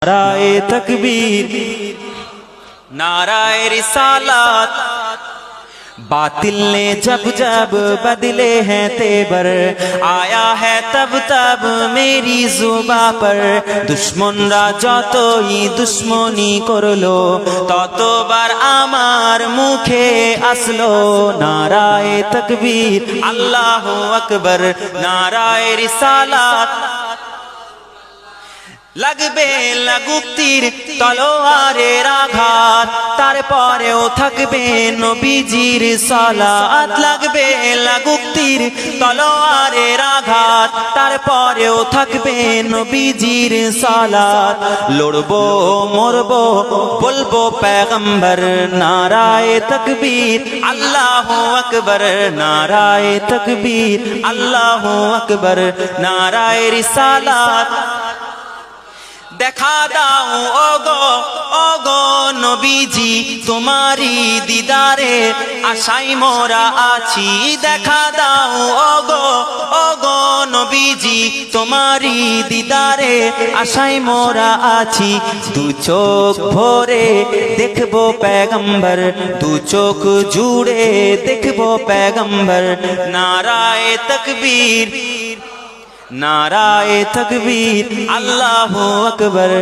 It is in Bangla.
नाराए तकबीर, नाराए रिसालत। बातिल ने जब जब बदले हैं तेवर, आया है तब तब मेरी जुबा पर। दुश्मनरा যতই দুশ্মনী করলো, ততবার আমার মুখে আসলো নারায়ে তাকবীর, আল্লাহু আকবার, নারায়ে রিসালাত। লাগবে লাগুক তীর তলোয়ারের আঘাত, তারপরেও থাকবে নবীজির সালাত। লাগবে লাগুক তীর তলোয়ারের আঘাত, তারপরেও থাকবে নবীজির সালাত। লড়বো মরবো বলবো पैगंबर, नाराए तकबीर, अल्लाहु अकबर, नाराए तकबीर, अल्लाहु अकबर, नाराए रिसालत। দেখা দাও ওগো ওগো নবীজি, তোমারি দিদারে আশাই মোরা আছি। দেখা দাও ওগো ওগো নবীজি, তোমারি দিদারে আশাই মোরা আছি। দু চোখ ভরে দেখবো पैगंबर, দু চোখ জুড়ে দেখবো पैगंबर। নারায়ে তকবীর, नाराए तकबीर, अल्लाहु अकबर।